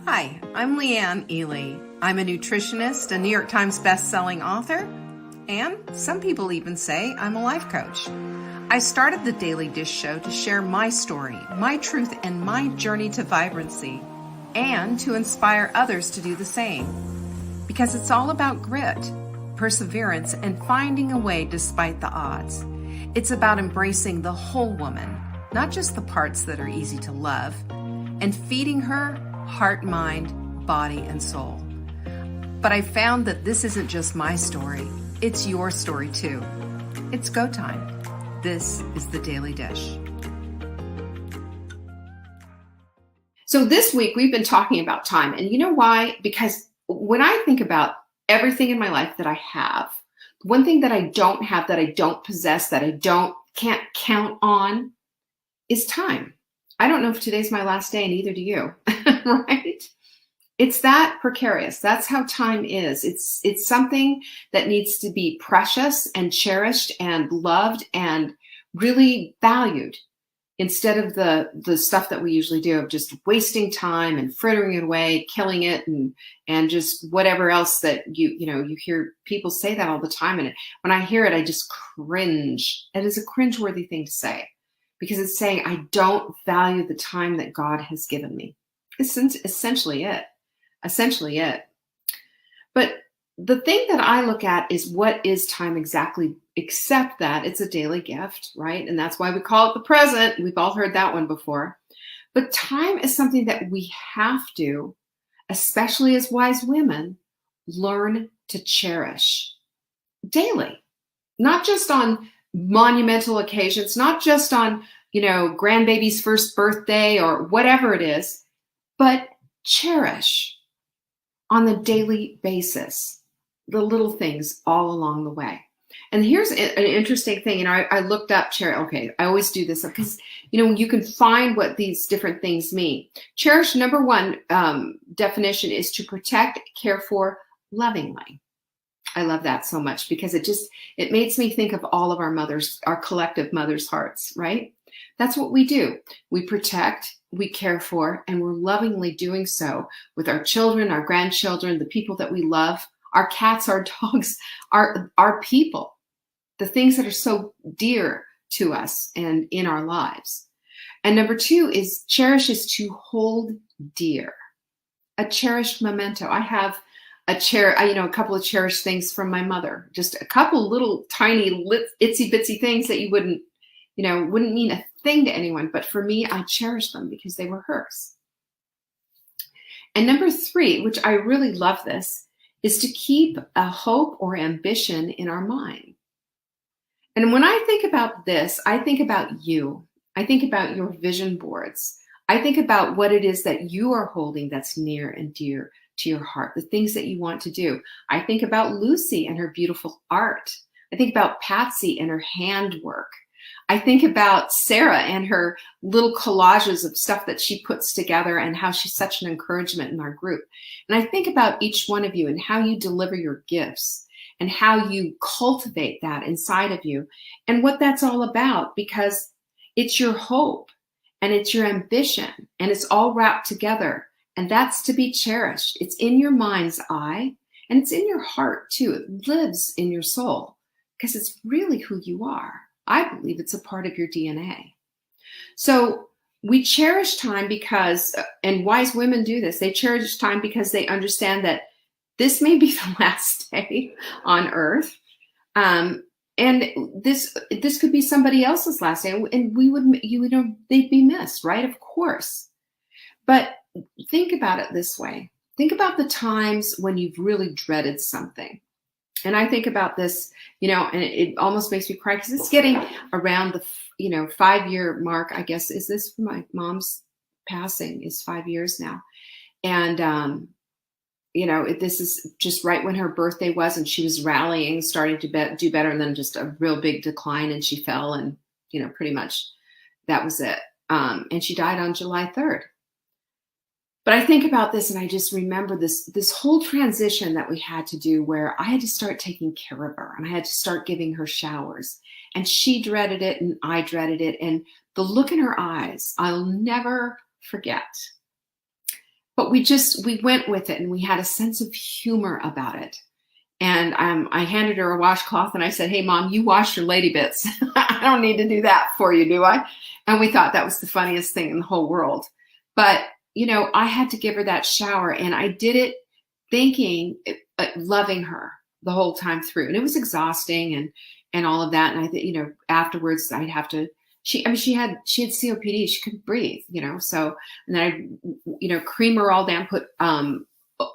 Hi, I'm Leanne Ely. I'm a nutritionist, a New York Times best-selling author, and some people even say I'm a life coach. I started the Daily Dish Show to share my story, my truth, and my journey to vibrancy, and to inspire others to do the same. Because it's all about grit, perseverance, and finding a way despite the odds. It's about embracing the whole woman, not just the parts that are easy to love, and feeding her heart, mind, body, and soul. But I found that this isn't just my story, it's your story too. It's go time. This is the Daily Dish. So this week we've been talking about time, and you know why? Because when I think about everything in my life that I have, one thing that I don't have, that I don't possess, that I can't count on is time. I don't know if today's my last day, and neither do you, right? It's that precarious. That's how time is. It's something that needs to be precious and cherished and loved and really valued, instead of the stuff that we usually do of just wasting time and frittering it away, killing it, and just whatever else that you hear people say that all the time. And when I hear it, I just cringe. It is a cringeworthy thing to say, because it's saying I don't value the time that God has given me. It's essentially it. Essentially it. But the thing that I look at is, what is time exactly, except that it's a daily gift, right? And that's why we call it the present. We've all heard that one before. But time is something that we have to, especially as wise women, learn to cherish daily. Not just on monumental occasions, not just on, grandbaby's first birthday or whatever it is, but cherish on the daily basis, the little things all along the way. And here's an interesting thing. I looked up I always do this because, you can find what these different things mean. Cherish, number one definition, is to protect, care for, lovingly. I love that so much, because it makes me think of all of our mothers, our collective mothers' hearts, right? That's what we do. We protect, we care for, and we're lovingly doing so with our children, our grandchildren, the people that we love, our cats, our dogs, our people, the things that are so dear to us and in our lives. And number two is cherish, is to hold dear, a cherished memento. I have a couple of cherished things from my mother, just a couple little tiny itsy bitsy things that you wouldn't mean a thing to anyone. But for me, I cherish them because they were hers. And number three, which I really love this, is to keep a hope or ambition in our mind. And when I think about this, I think about you. I think about your vision boards. I think about what it is that you are holding that's near and dear to your heart, the things that you want to do. I think about Lucy and her beautiful art. I think about Patsy and her handwork. I think about Sarah and her little collages of stuff that she puts together, and how she's such an encouragement in our group. And I think about each one of you and how you deliver your gifts and how you cultivate that inside of you, and what that's all about, because it's your hope and it's your ambition, and it's all wrapped together. And that's to be cherished. It's in your mind's eye, and it's in your heart too. It lives in your soul, because it's really who you are. I believe it's a part of your DNA. So we cherish time because, and wise women do this, they cherish time because they understand that this may be the last day on earth. And this could be somebody else's last day, and they'd be missed, right? Of course. But think about it this way. Think about the times when you've really dreaded something. And I think about this, and it almost makes me cry, because it's getting around the, 5-year mark, I guess. Is this for my mom's passing? Is 5 years now. And, this is just right when her birthday was, and she was rallying, starting to do better, and then just a real big decline, and she fell, and, pretty much that was it. And she died on July 3rd. But I think about this, and I just remember this whole transition that we had to do, where I had to start taking care of her, and I had to start giving her showers, and she dreaded it and I dreaded it. And the look in her eyes, I'll never forget. but we went with it, and we had a sense of humor about it. And I handed her a washcloth and I said, "Hey, Mom, you wash your lady bits. I don't need to do that for you, do I?" And we thought that was the funniest thing in the whole world. But, I had to give her that shower, and I did it thinking, loving her the whole time through. And it was exhausting and all of that. And I think, afterwards I'd have to, she had COPD. She couldn't breathe, so, and then I'd, cream her all down, put,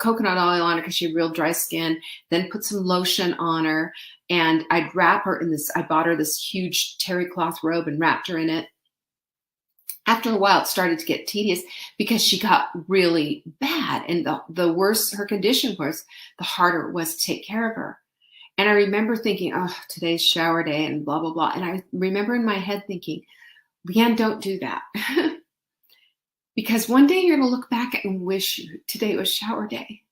coconut oil on her because she had real dry skin, then put some lotion on her, and I'd wrap her in this, I bought her this huge terry cloth robe and wrapped her in it. After a while, it started to get tedious because she got really bad, and the worse her condition was, the harder it was to take care of her. And I remember thinking, oh, today's shower day and blah, blah, blah. And I remember in my head thinking, Leanne, don't do that. Because one day you're going to look back and wish today was shower day.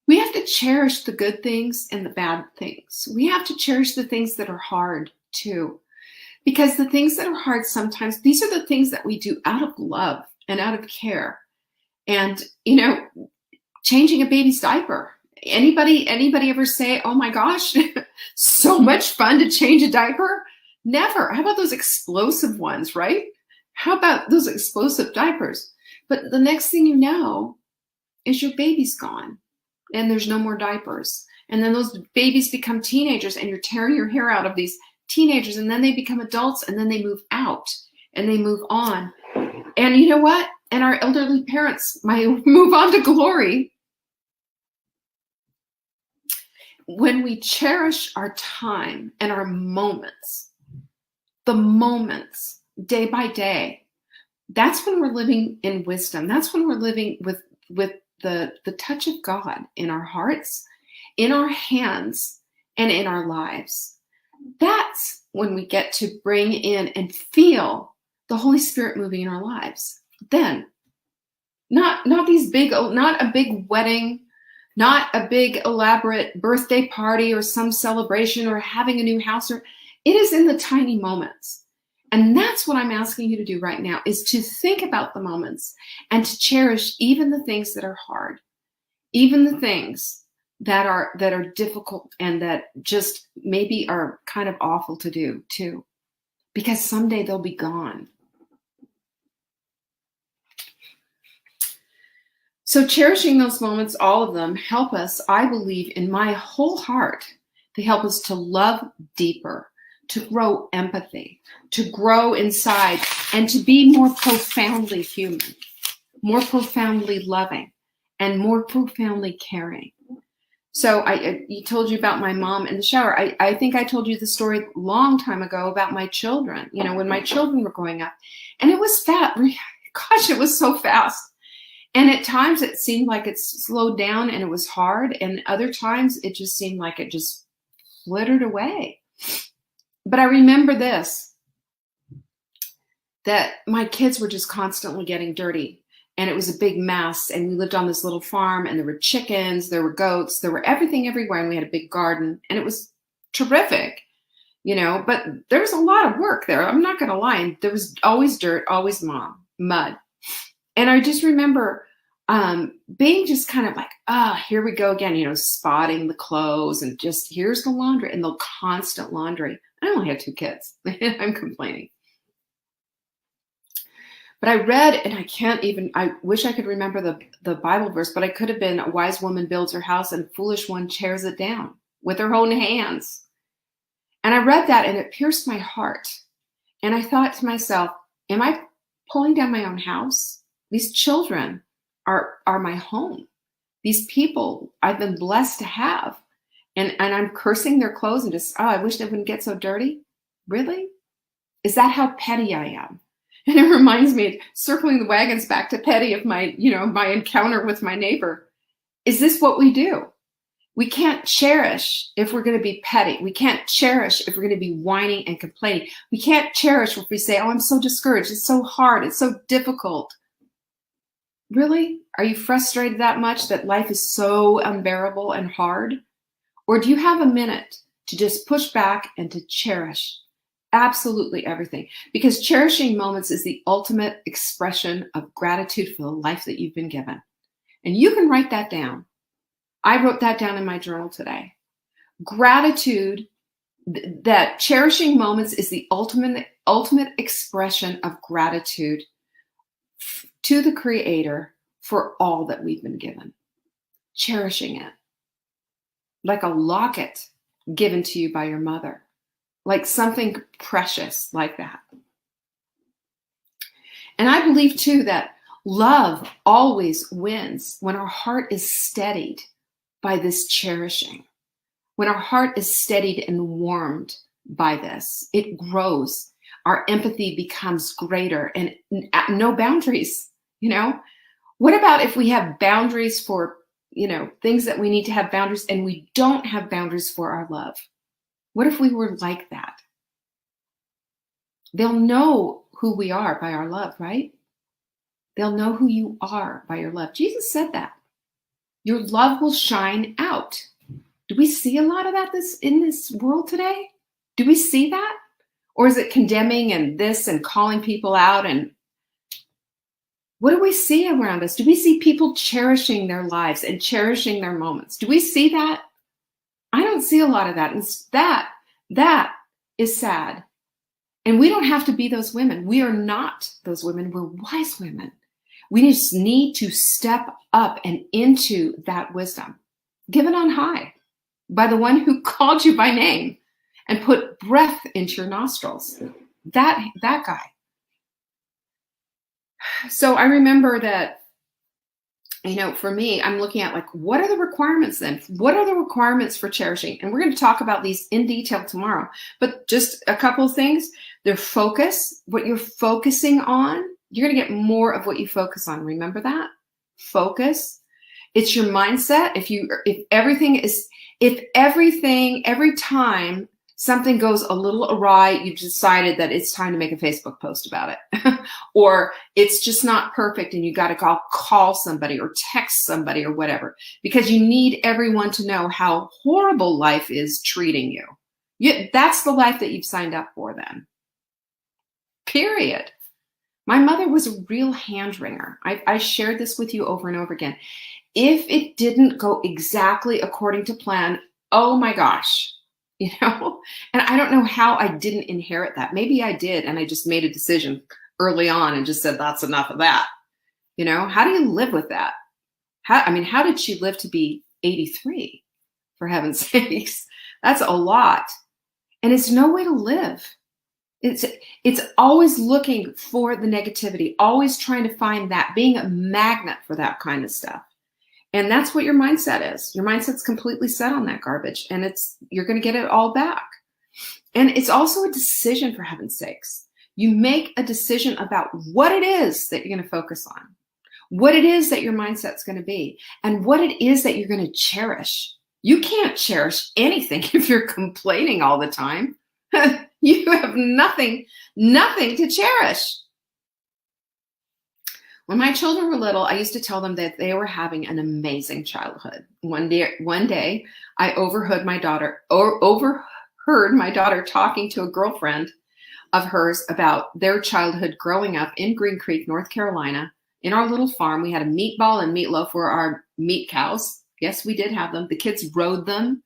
We have to cherish the good things and the bad things. We have to cherish the things that are hard too. Because the things that are hard sometimes, these are the things that we do out of love and out of care. And, changing a baby's diaper. Anybody ever say, "Oh my gosh, so much fun to change a diaper"? Never. How about those explosive ones, right? How about those explosive diapers? But the next thing you know is your baby's gone and there's no more diapers. And then those babies become teenagers and you're tearing your hair out of these teenagers, and then they become adults, and then they move out and they move on. And you know what? And our elderly parents might move on to glory. When we cherish our time and our moments, the moments day by day, that's when we're living in wisdom. That's when we're living with the touch of God in our hearts, in our hands, and in our lives. That's when we get to bring in and feel the Holy Spirit moving in our lives. Then, not a big wedding, not a big elaborate birthday party or some celebration or having a new house. It is in the tiny moments. And that's what I'm asking you to do right now, is to think about the moments and to cherish even the things that are hard, even the things that are difficult and that just maybe are kind of awful to do too, because someday they'll be gone. So cherishing those moments, all of them, help us, I believe, in my whole heart, they help us to love deeper, to grow empathy, to grow inside, and to be more profoundly human, more profoundly loving, and more profoundly caring. So I told you about my mom in the shower. I think I told you the story a long time ago about my children, when my children were growing up. And it was gosh, it was so fast. And at times it seemed like it slowed down and it was hard. And other times it just seemed like it just flittered away. But I remember this, that my kids were just constantly getting dirty. And it was a big mess. And we lived on this little farm, and there were chickens, there were goats, there were everything everywhere. And we had a big garden, and it was terrific, but there was a lot of work there. I'm not going to lie. And there was always dirt, always mud. And I just remember being just kind of like, here we go again, spotting the clothes, and just here's the laundry, and the constant laundry. I only had 2 kids. I'm complaining. But I read, and I wish I could remember the Bible verse, but I could have been, a wise woman builds her house and a foolish one tears it down with her own hands. And I read that and it pierced my heart. And I thought to myself, am I pulling down my own house? These children are my home. These people I've been blessed to have. And I'm cursing their clothes and just, I wish they wouldn't get so dirty. Really? Is that how petty I am? And it reminds me, circling the wagons back to petty, of my encounter with my neighbor. Is this what we do? We can't cherish if we're going to be petty. We can't cherish if we're going to be whining and complaining. We can't cherish if we say, "Oh, I'm so discouraged. It's so hard. It's so difficult." Really? Are you frustrated that much that life is so unbearable and hard? Or do you have a minute to just push back and to cherish Absolutely everything. Because cherishing moments is the ultimate expression of gratitude for the life that you've been given. And you can write that down. I wrote that down in my journal today. Gratitude, that cherishing moments is the ultimate expression of gratitude to the Creator for all that we've been given. Cherishing it. Like a locket given to you by your mother. Like something precious like that. And I believe too that love always wins when our heart is steadied by this cherishing. When our heart is steadied and warmed by this, it grows. Our empathy becomes greater and no boundaries, What about if we have boundaries for, things that we need to have boundaries and we don't have boundaries for our love? What if we were like that? They'll know who we are by our love, right? They'll know who you are by your love. Jesus said that. Your love will shine out. Do we see a lot of that in this world today? Do we see that? Or is it condemning and this and calling people out? And what do we see around us? Do we see people cherishing their lives and cherishing their moments? Do we see that? I don't see a lot of that. And that is sad. And we don't have to be those women. We are not those women. We're wise women. We just need to step up and into that wisdom given on high by the one who called you by name and put breath into your nostrils. That guy. So I remember that, for me, I'm looking at what are the requirements then? What are the requirements for cherishing? And we're going to talk about these in detail tomorrow. But just a couple of things. Their focus, what you're focusing on, you're going to get more of what you focus on. Remember that? Focus. It's your mindset. If everything, every time something goes a little awry, you've decided that it's time to make a Facebook post about it. Or it's just not perfect and you got to call somebody or text somebody or whatever, because you need everyone to know how horrible life is treating you. That's the life that you've signed up for then. Period. My mother was a real hand wringer. I shared this with you over and over again. If it didn't go exactly according to plan, oh my gosh, and I don't know how I didn't inherit that. Maybe I did, and I just made a decision early on and just said, that's enough of that. How do you live with that? How did she live to be 83? For heaven's sakes, that's a lot. And it's no way to live. It's always looking for the negativity, always trying to find that, being a magnet for that kind of stuff. And that's what your mindset is. Your mindset's completely set on that garbage, and you're going to get it all back. And it's also a decision, for heaven's sakes. You make a decision about what it is that you're going to focus on, what it is that your mindset's going to be, and what it is that you're going to cherish. You can't cherish anything if you're complaining all the time. You have nothing to cherish. When my children were little, I used to tell them that they were having an amazing childhood. One day, I overheard my daughter talking to a girlfriend of hers about their childhood growing up in Green Creek, North Carolina. In our little farm, we had a meatball and meatloaf for our meat cows. Yes, we did have them. The kids rode them.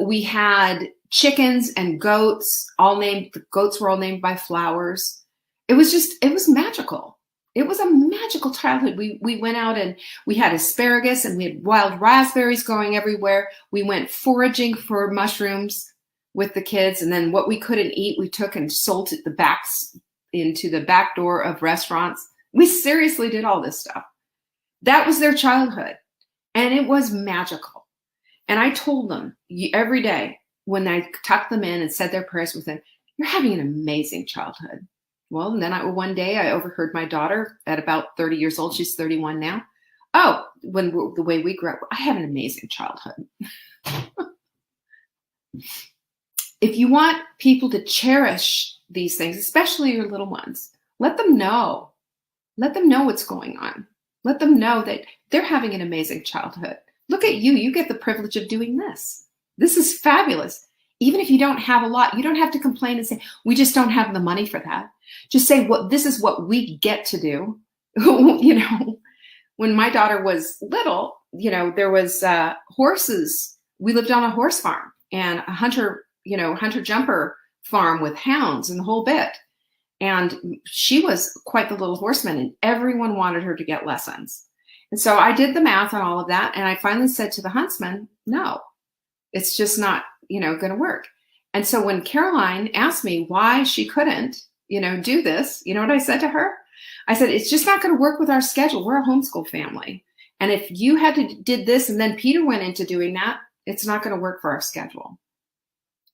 We had chickens and goats, the goats were all named by flowers. It was magical. It was a magical childhood. We went out and we had asparagus and we had wild raspberries growing everywhere. We went foraging for mushrooms with the kids. And then what we couldn't eat, we took and sold it into the back door of restaurants. We seriously did all this stuff. That was their childhood. And it was magical. And I told them every day when I tucked them in and said their prayers with them, you're having an amazing childhood. Well, and then one day I overheard my daughter at about 30 years old. She's 31 now. Oh, the way we grew up, I had an amazing childhood. If you want people to cherish these things, especially your little ones, let them know. Let them know what's going on. Let them know that they're having an amazing childhood. Look at you. You get the privilege of doing this. This is fabulous. Even if you don't have a lot, you don't have to complain and say, we just don't have the money for that. Just say, this is what we get to do. When my daughter was little, there was horses. We lived on a horse farm and a hunter-jumper farm with hounds and the whole bit. And she was quite the little horseman, and everyone wanted her to get lessons. And so I did the math on all of that, and I finally said to the huntsman, no, it's just not, going to work. And so when Caroline asked me why she couldn't, do this, you know what I said to her? I said, it's just not going to work with our schedule. We're a homeschool family. And if you did this and then Peter went into doing that, it's not going to work for our schedule.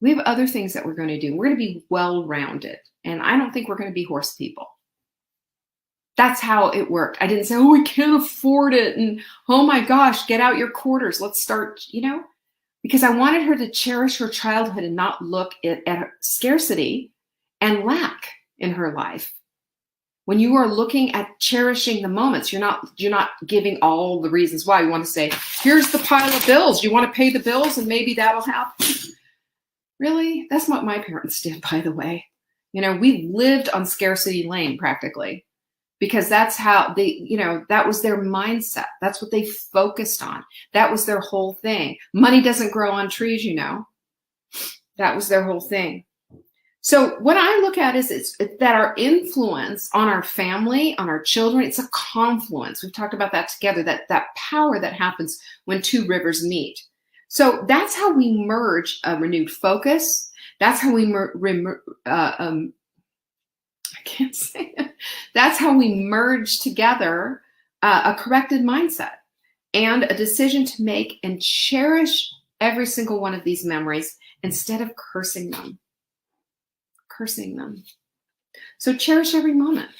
We have other things that we're going to do. We're going to be well-rounded. And I don't think we're going to be horse people. That's how it worked. I didn't say, oh, we can't afford it. And oh my gosh, get out your quarters. Let's start, because I wanted her to cherish her childhood and not look at scarcity and lack in her life. When you are looking at cherishing the moments, you're not giving all the reasons why. You want to say, here's the pile of bills. You want to pay the bills and maybe that'll happen. Really? That's what my parents did, by the way. We lived on scarcity lane practically, because that's how that was their mindset. That's what they focused on. That was their whole thing. Money doesn't grow on trees, That was their whole thing. So what I look at is it's that our influence on our family, on our children, it's a confluence. We've talked about that together, that power that happens when two rivers meet. So that's how we merge a renewed focus. That's how we I can't say it. That's how we merge together a corrected mindset and a decision to make and cherish every single one of these memories instead of cursing them. So cherish every moment,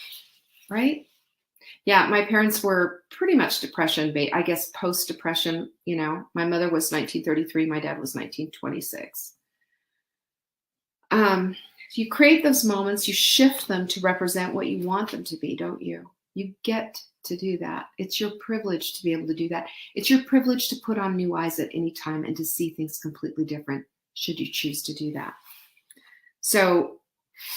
right? Yeah, my parents were pretty much depression, I guess post-depression, My mother was 1933, my dad was 1926. You create those moments, you shift them to represent what you want them to be, don't you? You get to do that. It's your privilege to be able to do that. It's your privilege to put on new eyes at any time and to see things completely different, should you choose to do that. So,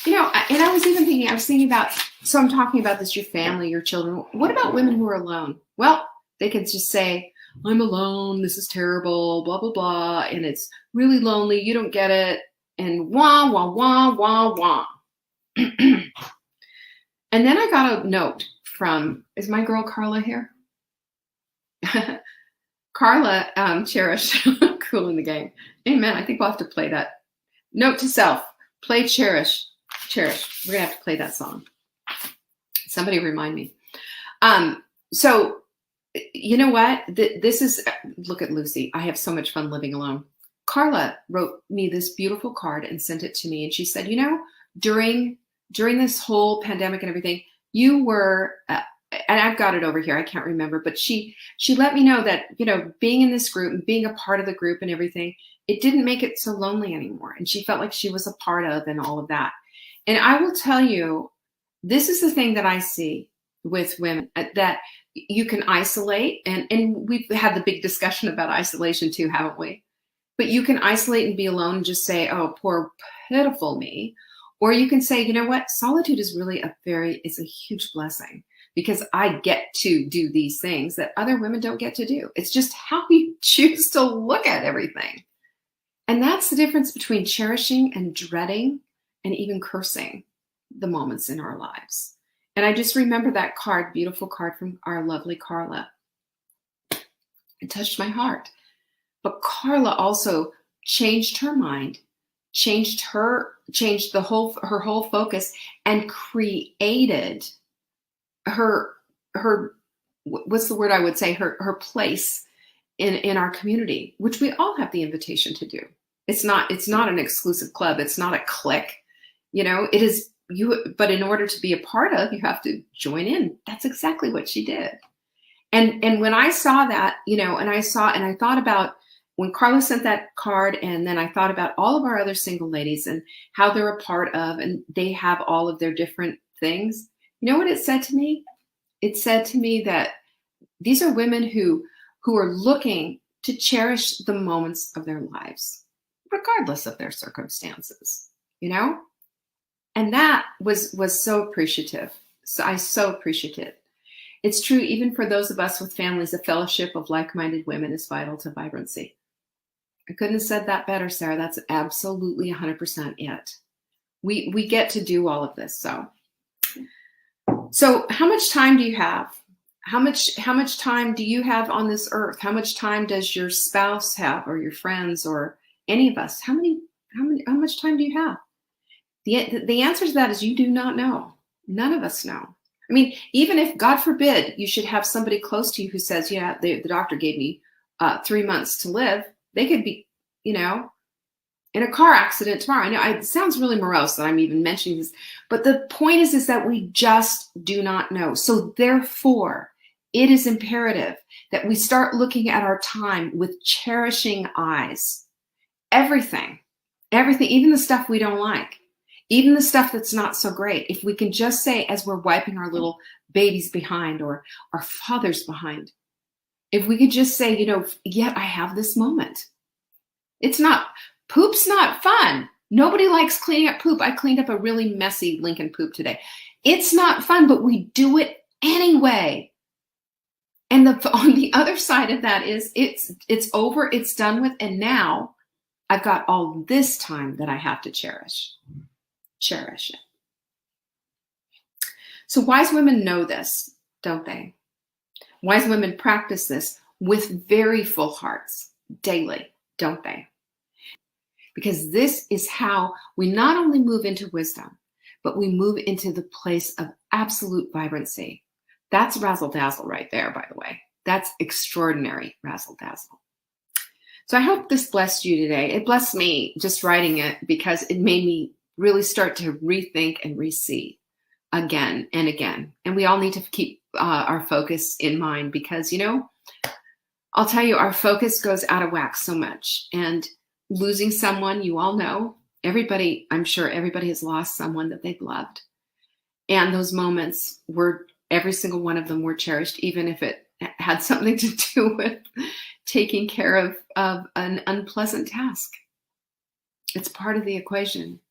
and I was thinking about, so I'm talking about this, your family, your children. What about women who are alone? Well, they can just say, I'm alone, this is terrible, blah, blah, blah, and it's really lonely, you don't get it, and wah, wah, wah, wah, wah. And then I got a note from, is my girl Carla here? Carla, Cherish, cool in the game. Amen, I think we'll have to play that. Note to self, play Cherish. Cherish. We're going to have to play that song. Somebody remind me. So, you know what? This is, look at Lucy. I have so much fun living alone. Carla wrote me this beautiful card and sent it to me. And she said, during this whole pandemic and everything, you were, and I've got it over here, I can't remember, but she let me know that, being in this group and being a part of the group and everything, it didn't make it so lonely anymore. And she felt like she was a part of and all of that. And I will tell you, this is the thing that I see with women, that you can isolate. And we've had the big discussion about isolation too, haven't we? But you can isolate and be alone and just say, oh, poor, pitiful me. Or you can say, you know what? Solitude is really it's a huge blessing, because I get to do these things that other women don't get to do. It's just how we choose to look at everything. And that's the difference between cherishing and dreading and even cursing the moments in our lives. And I just remember that card, beautiful card from our lovely Carla. It touched my heart. But Carla also changed her mind, changed her whole focus, and created her what's the word I would say, her place in our community, which we all have the invitation to do. It's not an exclusive club. It's not a clique. It is you, but in order to be a part of, you have to join in. That's exactly what she did. And when I saw that, and I thought about when Carla sent that card, and then I thought about all of our other single ladies and how they're a part of, and they have all of their different things. You know what it said to me? It said to me that these are women who are looking to cherish the moments of their lives. regardless of their circumstances, you know? And that was so appreciative. So I so appreciate it. It's true, even for those of us with families, a fellowship of like-minded women is vital to vibrancy. I couldn't have said that better, Sarah. That's absolutely 100% it. We get to do all of this. So how much time do you have? How much time do you have on this earth? How much time does your spouse have, or your friends, or any of us? How much time do you have? The answer to that is you do not know. None of us know. I mean, even if, God forbid, you should have somebody close to you who says, yeah, the doctor gave me 3 months to live. They could be, in a car accident tomorrow. I know it sounds really morose that I'm even mentioning this, but the point is that we just do not know. So therefore, it is imperative that we start looking at our time with cherishing eyes. Everything, even the stuff we don't like, even the stuff that's not so great. If we can just say, as we're wiping our little babies behind, or our fathers behind, if we could just say, yet I have this moment. Poop's not fun. Nobody likes cleaning up poop. I cleaned up a really messy Lincoln poop today. It's not fun, but we do it anyway. And on the other side of that is it's over, it's done with, and now I've got all this time that I have to cherish. Cherish it. So wise women know this, don't they? Wise women practice this with very full hearts daily, don't they? Because this is how we not only move into wisdom, but we move into the place of absolute vibrancy. That's razzle dazzle right there, by the way. That's extraordinary razzle dazzle. So I hope this blessed you today. It blessed me just writing it, because it made me really start to rethink and re-see again and again. And we all need to keep our focus in mind, because, I'll tell you, our focus goes out of whack so much. And losing someone, you all know, I'm sure everybody has lost someone that they've loved. And those moments every single one of them were cherished, even if it had something to do with taking care of an unpleasant task. It's part of the equation,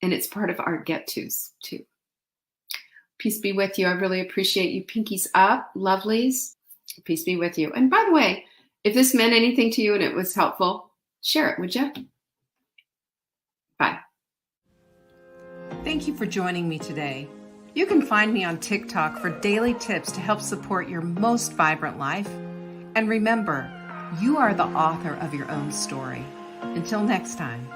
and it's part of our get-tos too. Peace be with you. I really appreciate you. Pinkies up, lovelies. Peace be with you. And by the way, if this meant anything to you and it was helpful, share it, would you? Bye. Thank you for joining me today. You can find me on TikTok for daily tips to help support your most vibrant life. And remember, you are the author of your own story. Until next time.